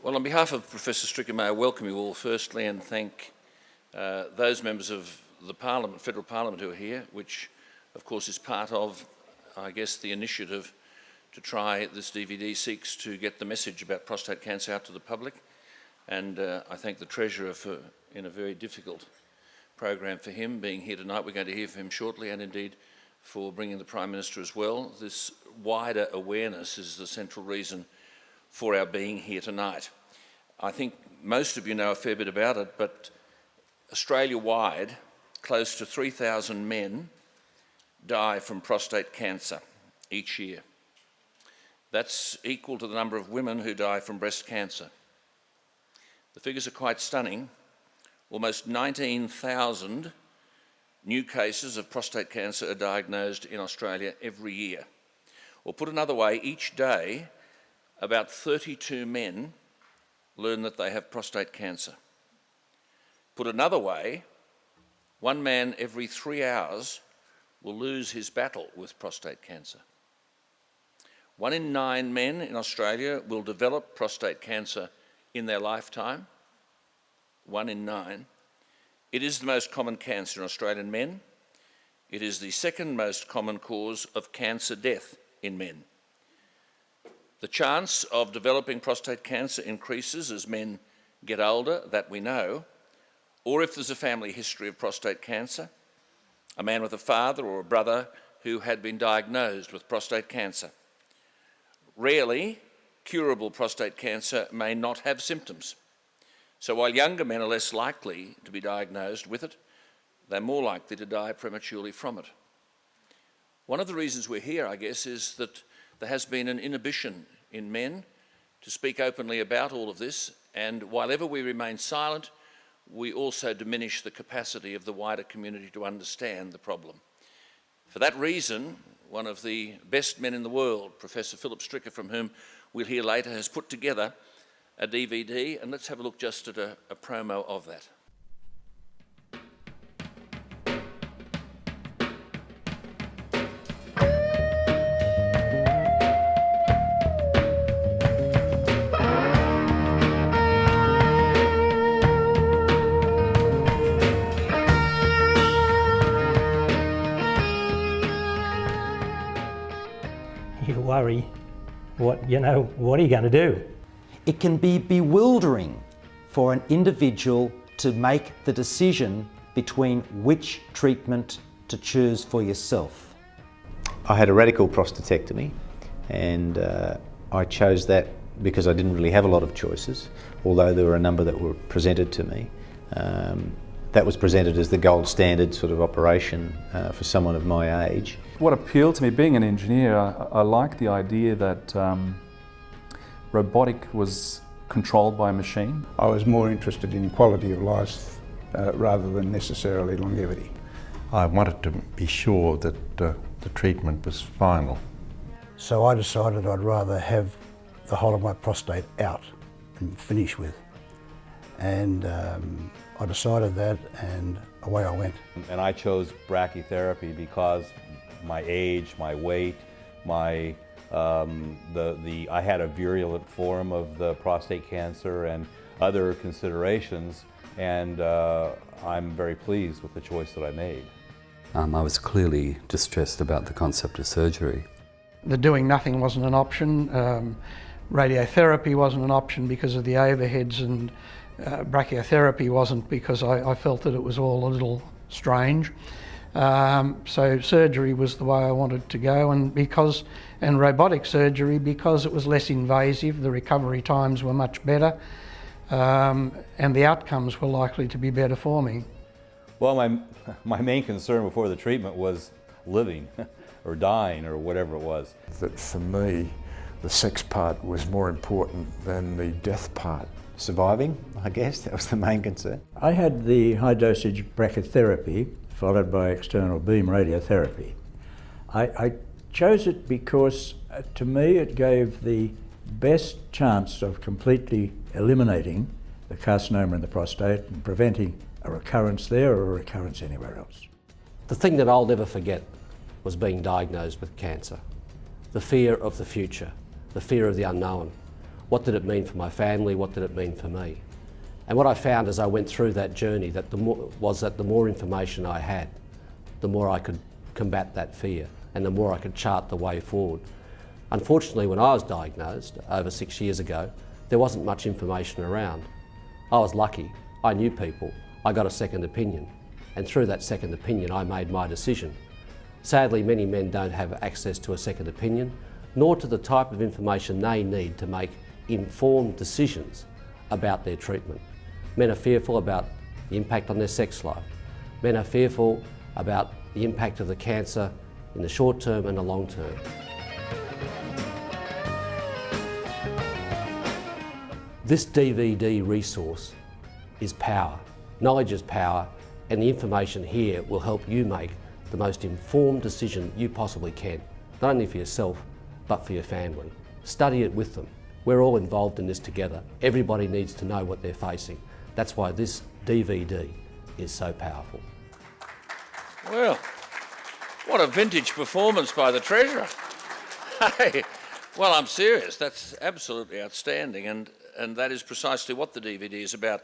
Well, on behalf of Professor Stricker, may I welcome you all firstly and thank those members of the Parliament, Federal Parliament who are here, which of course is part of, I guess, the initiative to try this DVD seeks to get the message about prostate cancer out to the public. And I thank the Treasurer for, in a very difficult program for him, being here tonight. We're going to hear from him shortly, and indeed for bringing the Prime Minister as well. This wider awareness is the central reason for our being here tonight. I think most of you know a fair bit about it, but Australia-wide, close to 3,000 men die from prostate cancer each year. That's equal to the number of women who die from breast cancer. The figures are quite stunning. Almost 19,000 new cases of prostate cancer are diagnosed in Australia every year. Or put another way, each day, about 32 men learn that they have prostate cancer. Put another way, one man every 3 hours will lose his battle with prostate cancer. 1 in 9 men in Australia will develop prostate cancer in their lifetime. 1 in 9. It is the most common cancer in Australian men. It is the second most common cause of cancer death in men. The chance of developing prostate cancer increases as men get older, that we know, or if there's a family history of prostate cancer, a man with a father or a brother who had been diagnosed with prostate cancer. Rarely, curable prostate cancer may not have symptoms. So while younger men are less likely to be diagnosed with it, they're more likely to die prematurely from it. One of the reasons we're here, I guess, is that there has been an inhibition in men to speak openly about all of this, and while ever we remain silent, we also diminish the capacity of the wider community to understand the problem. For that reason, one of the best men in the world, Professor Phillip Stricker, from whom we'll hear later, has put together a DVD, and let's have a look just at a promo of that. You worry, what are you going to do? It can be bewildering for an individual to make the decision between which treatment to choose for yourself. I had a radical prostatectomy, and I chose that because I didn't really have a lot of choices, although there were a number that were presented to me. That was presented as the gold standard sort of operation for someone of my age. What appealed to me, being an engineer, I like the idea that robotic was controlled by a machine. I was more interested in quality of life rather than necessarily longevity. I wanted to be sure that the treatment was final. So I decided I'd rather have the whole of my prostate out and finish with. And I decided that, and away I went. And I chose brachytherapy because my age, my weight, my I had a virulent form of the prostate cancer and other considerations, and I'm very pleased with the choice that I made. I was clearly distressed about the concept of surgery. The doing nothing wasn't an option. Radiotherapy wasn't an option because of the overheads, and brachytherapy wasn't because I felt that it was all a little strange. So surgery was the way I wanted to go, and robotic surgery because it was less invasive, the recovery times were much better, and the outcomes were likely to be better for me. Well, my main concern before the treatment was living or dying or whatever it was. That for me, the sex part was more important than the death part. Surviving, I guess, that was the main concern. I had the high dosage brachytherapy followed by external beam radiotherapy. I chose it because to me it gave the best chance of completely eliminating the carcinoma in the prostate and preventing a recurrence there or a recurrence anywhere else. The thing that I'll never forget was being diagnosed with cancer. The fear of the future, the fear of the unknown. What did it mean for my family? What did it mean for me? And what I found as I went through that journey that the more information I had, the more I could combat that fear and the more I could chart the way forward. Unfortunately, when I was diagnosed over 6 years ago, there wasn't much information around. I was lucky. I knew people. I got a second opinion. And through that second opinion, I made my decision. Sadly, many men don't have access to a second opinion, nor to the type of information they need to make informed decisions about their treatment. Men are fearful about the impact on their sex life. Men are fearful about the impact of the cancer in the short term and the long term. This DVD resource is power. Knowledge is power, and the information here will help you make the most informed decision you possibly can, not only for yourself, but for your family. Study it with them. We're all involved in this together. Everybody needs to know what they're facing. That's why this DVD is so powerful. Well, what a vintage performance by the Treasurer. Hey, well, I'm serious. That's absolutely outstanding, and that is precisely what the DVD is about.